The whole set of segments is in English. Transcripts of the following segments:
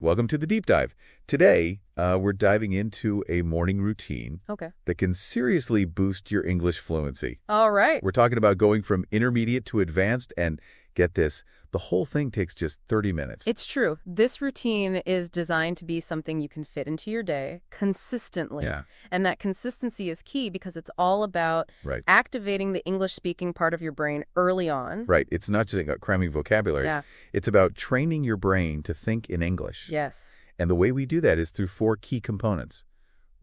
Welcome to the Deep Dive. Today, we're diving into a morning routine Okay. that can seriously boost your English fluency. All right. We're talking about going from intermediate to advanced, and get this, the whole thing takes just 30 minutes. It's true. This routine is designed to be something you can fit into your day consistently. Yeah, And that consistency is key because it's all about right. activating the English-speaking part of your brain early on. Right. It's not just about cramming vocabulary. Yeah. It's about training your brain to think in English. Yes. And the way we do that is through 4 key components: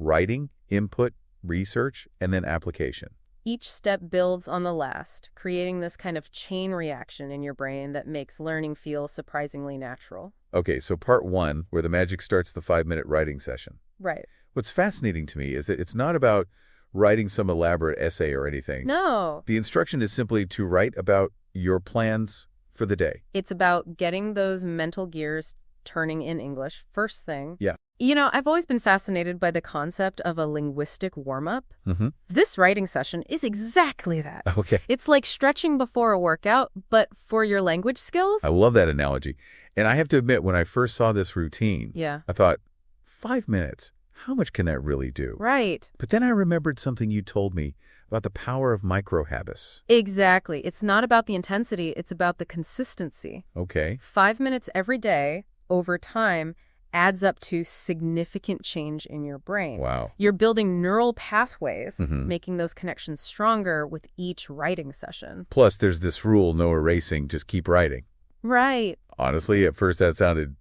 writing, input, research, and then application. Each step builds on the last, creating this kind of chain reaction in your brain that makes learning feel surprisingly natural. Okay, so part 1, where the magic starts, the 5-minute writing session. Right. What's fascinating to me is that it's not about writing some elaborate essay or anything. No. The instruction is simply to write about your plans for the day. It's about getting those mental gears turning in English first thing. Yeah. You know, I've always been fascinated by the concept of a linguistic warm-up. Mm-hmm. This writing session is exactly that. Okay. It's like stretching before a workout, but for your language skills. I love that analogy. And I have to admit, when I first saw this routine, Yeah. I thought, 5 minutes, how much can that really do? Right. But then I remembered something you told me about the power of microhabits. Exactly. It's not about the intensity, it's about the consistency. Okay. 5 minutes every day, over time, adds up to significant change in your brain. Wow. You're building neural pathways, Mhm. making those connections stronger with each writing session. Plus, there's this rule, no erasing, just keep writing. Right. Honestly, at first that sounded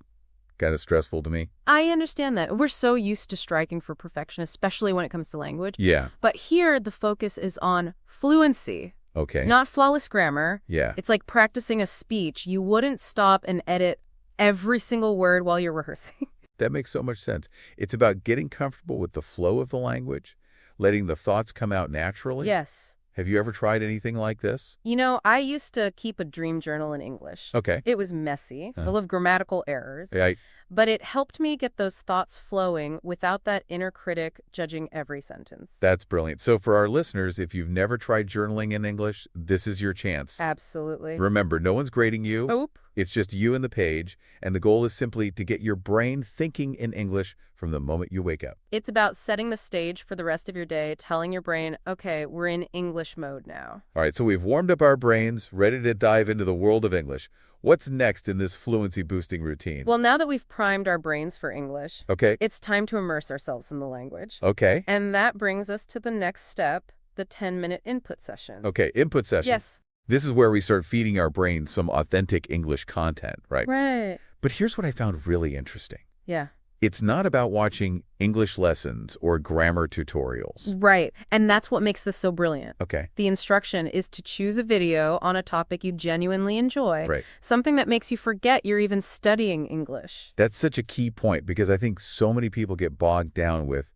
kind of stressful to me. I understand that. We're so used to striking for perfection, especially when it comes to language. Yeah. But here, the focus is on fluency, Okay. not flawless grammar. Yeah. It's like practicing a speech. You wouldn't stop and edit every single word while you're rehearsing. That makes so much sense. It's about getting comfortable with the flow of the language, letting the thoughts come out naturally. Yes. Have you ever tried anything like this? You know, I used to keep a dream journal in English. Okay. It was messy, full of grammatical errors, I, but it helped me get those thoughts flowing without that inner critic judging every sentence. that's brilliant. So for our listeners, if you've never tried journaling in English, this is your chance. Absolutely. Remember, no one's grading you. Oop. It's just you and the page, and the goal is simply to get your brain thinking in English from the moment you wake up. It's about setting the stage for the rest of your day, telling your brain, okay, we're in English mode now. All right, so we've warmed up our brains, ready to dive into the world of English. What's next in this fluency-boosting routine? Well, now that we've primed our brains for English, Okay, it's time to immerse ourselves in the language. okay, And that brings us to the next step, the 10-minute input session. okay, input session. Yes. This is where we start feeding our brain some authentic English content, right? Right. But here's what I found really interesting. Yeah. It's not about watching English lessons or grammar tutorials. Right. And that's what makes this so brilliant. Okay, The instruction is to choose a video on a topic you genuinely enjoy, right. something that makes you forget you're even studying English. That's such a key point because I think so many people get bogged down with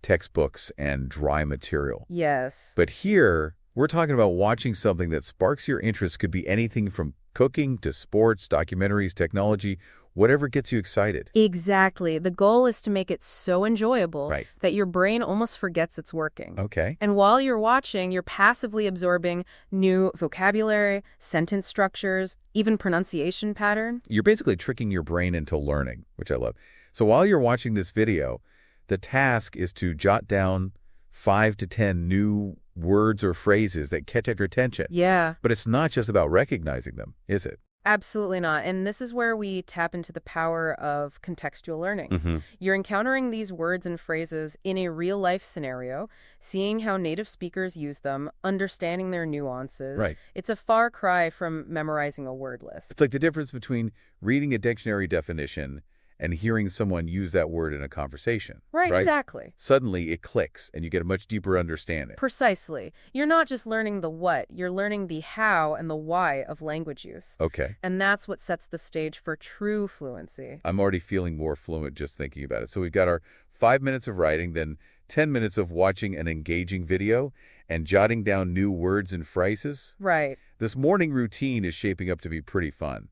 textbooks and dry material. Yes. But here, we're talking about watching something that sparks your interest. Could be anything from cooking to sports, documentaries, technology, whatever gets you excited. Exactly. The goal is to make it so enjoyable Right. that your brain almost forgets it's working. Okay. And while you're watching, you're passively absorbing new vocabulary, sentence structures, even pronunciation pattern. You're basically tricking your brain into learning, which I love. So while you're watching this video, the task is to jot down 5 to 10 new words or phrases that catch your attention. Yeah, But it's not just about recognizing them, is it? absolutely not. And this is where we tap into the power of contextual learning. Mm-hmm. You're encountering these words and phrases in a real-life scenario, seeing how native speakers use them, understanding their nuances. Right. It's a far cry from memorizing a word list. It's like the difference between reading a dictionary definition and hearing someone use that word in a conversation. Right, exactly. Suddenly it clicks and you get a much deeper understanding. Precisely. You're not just learning the what, you're learning the how and the why of language use. Okay. And that's what sets the stage for true fluency. I'm already feeling more fluent just thinking about it. So we've got our 5 minutes of writing, then 10 minutes of watching an engaging video and jotting down new words and phrases. Right. This morning routine is shaping up to be pretty fun.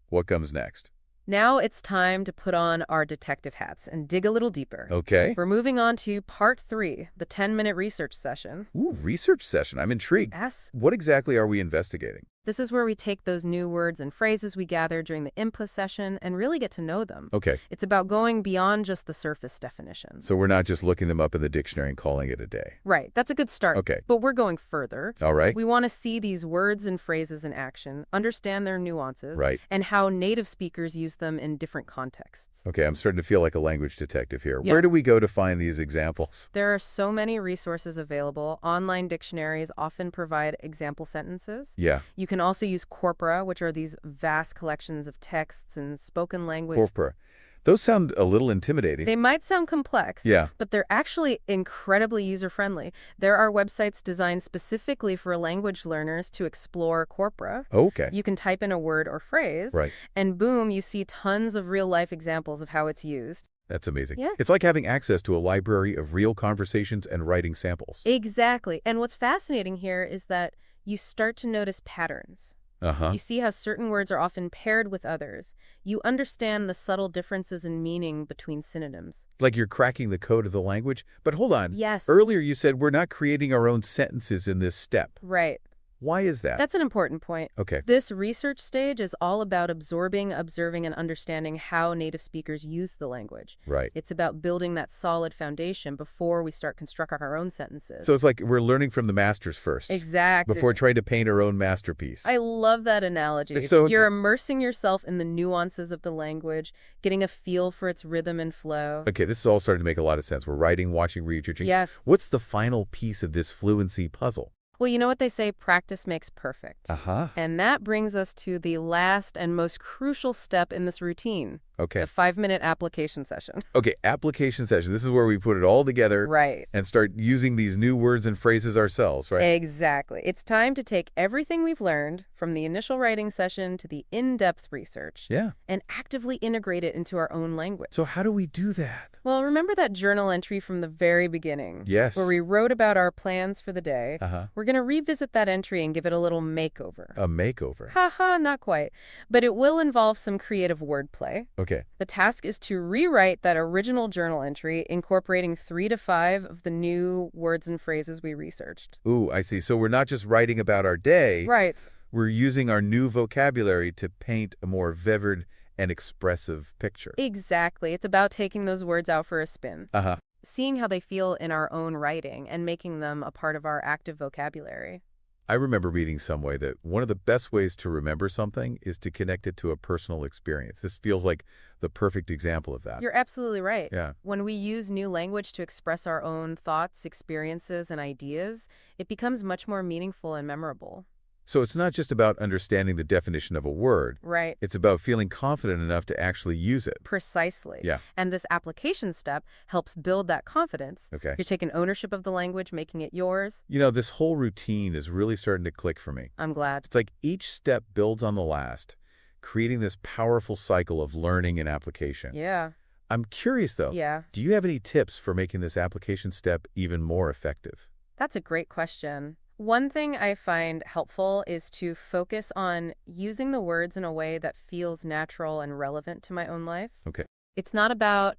What comes next? Now it's time to put on our detective hats and dig a little deeper. Okay. We're moving on to part 3, the 10-minute research session. Ooh, research session. I'm intrigued. Yes. What exactly are we investigating? This is where we take those new words and phrases we gather during the input session and really get to know them. Okay, It's about going beyond just the surface definition. so we're not just looking them up in the dictionary and calling it a day. Right, that's a good start. Okay. But we're going further. All right? We want to see these words and phrases in action, understand their nuances, Right. and how native speakers use them in different contexts. Okay, I'm starting to feel like a language detective here. Yeah. Where do we go to find these examples? There are so many resources available. Online dictionaries often provide example sentences. Yeah, You can also use corpora, which are these vast collections of texts and spoken language. corpora. Those sound a little intimidating. They might sound complex, Yeah. but they're actually incredibly user-friendly. There are websites designed specifically for language learners to explore corpora. Okay. You can type in a word or phrase, Right. and boom, you see tons of real-life examples of how it's used. That's amazing. Yeah. It's like having access to a library of real conversations and writing samples. Exactly. And what's fascinating here is that you start to notice patterns. Uh-huh. You see how certain words are often paired with others. You understand the subtle differences in meaning between synonyms. Like you're cracking the code of the language. But hold on. Yes. Earlier you said we're not creating our own sentences in this step. Right. Why is that? That's an important point. Okay. This research stage is all about absorbing, observing, and understanding how native speakers use the language. Right. It's about building that solid foundation before we start constructing our own sentences. So it's like we're learning from the masters first. Exactly. Before trying to paint our own masterpiece. I love that analogy. So- You're immersing yourself in the nuances of the language, getting a feel for its rhythm and flow. Okay, this is all starting to make a lot of sense. We're writing, watching, researching. Yes. What's the final piece of this fluency puzzle? Well, you know what they say, practice makes perfect. Uh-huh. And that brings us to the last and most crucial step in this routine, Okay. the 5-minute application session. Okay, application session. This is where we put it all together Right. and start using these new words and phrases ourselves, right? Exactly. It's time to take everything we've learned from the initial writing session to the in-depth research Yeah. and actively integrate it into our own language. So how do we do that? Well, remember that journal entry from the very beginning? Yes. Where we wrote about our plans for the day. Uh-huh. We're going to revisit that entry and give it a little makeover. A makeover. Haha, not quite. But it will involve some creative wordplay. Okay. The task is to rewrite that original journal entry, incorporating 3 to 5 of the new words and phrases we researched. Ooh, I see. So we're not just writing about our day. Right. We're using our new vocabulary to paint a more vivid and expressive picture. Exactly. It's about taking those words out for a spin, Uh-huh. seeing how they feel in our own writing, and making them a part of our active vocabulary. I remember reading somewhere that one of the best ways to remember something is to connect it to a personal experience. This feels like the perfect example of that. You're absolutely right. Yeah. When we use new language to express our own thoughts, experiences, and ideas, it becomes much more meaningful and memorable. So it's not just about understanding the definition of a word. Right. It's about feeling confident enough to actually use it. Precisely. Yeah. And this application step helps build that confidence. Okay. You're taking ownership of the language, making it yours. You know, this whole routine is really starting to click for me. I'm glad. It's like each step builds on the last, creating this powerful cycle of learning and application. Yeah. I'm curious, though. Yeah. Do you have any tips for making this application step even more effective? That's a great question. One thing I find helpful is to focus on using the words in a way that feels natural and relevant to my own life. Okay. It's not about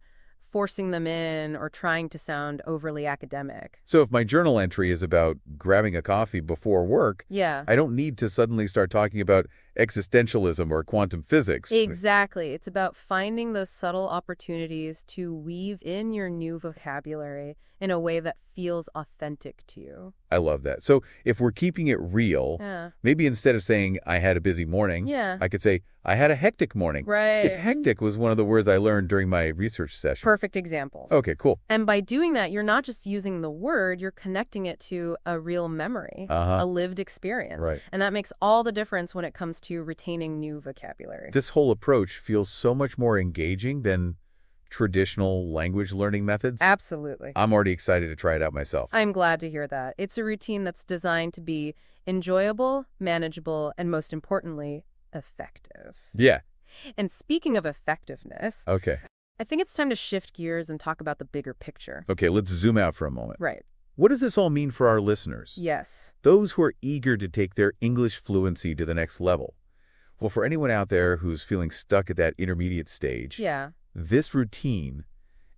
forcing them in or trying to sound overly academic. So if my journal entry is about grabbing a coffee before work, Yeah. I don't need to suddenly start talking about existentialism or quantum physics. Exactly. It's about finding those subtle opportunities to weave in your new vocabulary in a way that feels authentic to you. I love that. So if we're keeping it real, Yeah. maybe instead of saying, I had a busy morning, Yeah. I could say, I had a hectic morning. Right. If hectic was one of the words I learned during my research session. Perfect example. Okay, cool. And by doing that, you're not just using the word, you're connecting it to a real memory, Uh-huh. a lived experience. Right. And that makes all the difference when it comes to retaining new vocabulary. This whole approach feels so much more engaging than traditional language learning methods. Absolutely. I'm already excited to try it out myself. I'm glad to hear that. It's a routine that's designed to be enjoyable, manageable, and most importantly, effective. Yeah. And speaking of effectiveness, Okay. I think it's time to shift gears and talk about the bigger picture. Okay, let's zoom out for a moment. Right. What does this all mean for our listeners? Yes. Those who are eager to take their English fluency to the next level. Well, for anyone out there who's feeling stuck at that intermediate stage, Yeah. this routine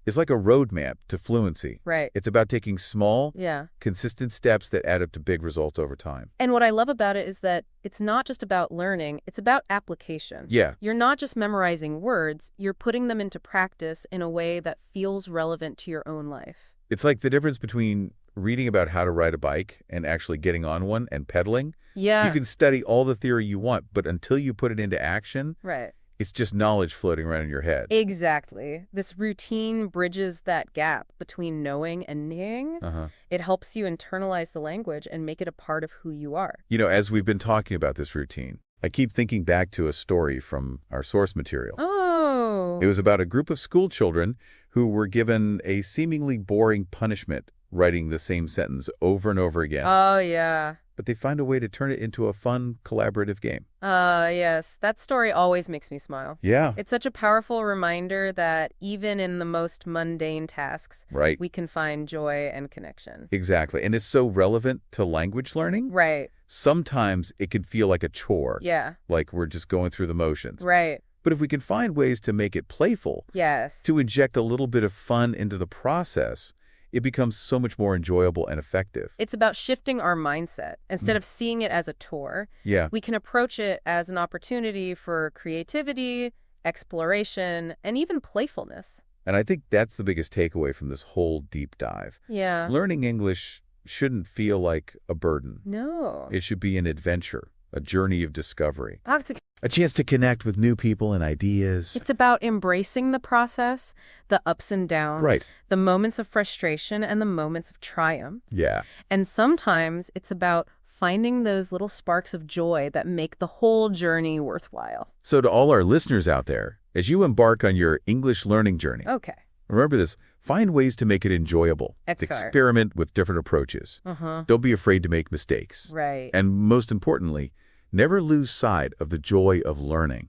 is like a roadmap to fluency. Right. It's about taking small, Yeah. consistent steps that add up to big results over time. And what I love about it is that it's not just about learning, it's about application. Yeah, You're not just memorizing words, you're putting them into practice in a way that feels relevant to your own life. it's like the difference between reading about how to ride a bike and actually getting on one and pedaling. Yeah. You can study all the theory you want, but until you put it into action, Right. it's just knowledge floating around in your head. Exactly. This routine bridges that gap between knowing and knowing. Uh-huh. It helps you internalize the language and make it a part of who you are. You know, as we've been talking about this routine, I keep thinking back to a story from our source material. Oh. It was about a group of school children who were given a seemingly boring punishment, writing the same sentence over and over again. Oh, yeah. But they find a way to turn it into a fun, collaborative game. Yes. That story always makes me smile. Yeah, It's such a powerful reminder that even in the most mundane tasks, right. we can find joy and connection. Exactly. And it's so relevant to language learning. Right. Sometimes it can feel like a chore, Yeah. like we're just going through the motions. Right. But if we can find ways to make it playful, Yes. to inject a little bit of fun into the process, it becomes so much more enjoyable and effective. It's about shifting our mindset. Instead of seeing it as a chore, Yeah, we can approach it as an opportunity for creativity, exploration, and even playfulness. and I think that's the biggest takeaway from this whole deep dive. Yeah. Learning English shouldn't feel like a burden. No. It should be an adventure, a journey of discovery, It's a chance to connect with new people and ideas. about embracing the process, the ups and downs, Right. the moments of frustration, and the moments of triumph. Yeah. And sometimes it's about finding those little sparks of joy that make the whole journey worthwhile. So to all our listeners out there, as you embark on your English learning journey, Okay. remember this, find ways to make it enjoyable. Excellent. Experiment with different approaches. Uh-huh. Don't be afraid to make mistakes. Right. And most importantly, never lose sight of the joy of learning.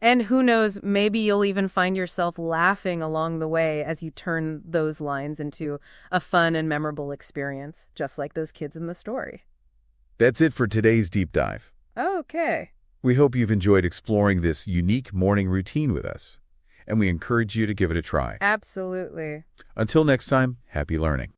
And who knows, maybe you'll even find yourself laughing along the way as you turn those lines into a fun and memorable experience, just like those kids in the story. That's it for today's deep dive. Okay. We hope you've enjoyed exploring this unique morning routine with us, and we encourage you to give it a try. Absolutely. Until next time, happy learning.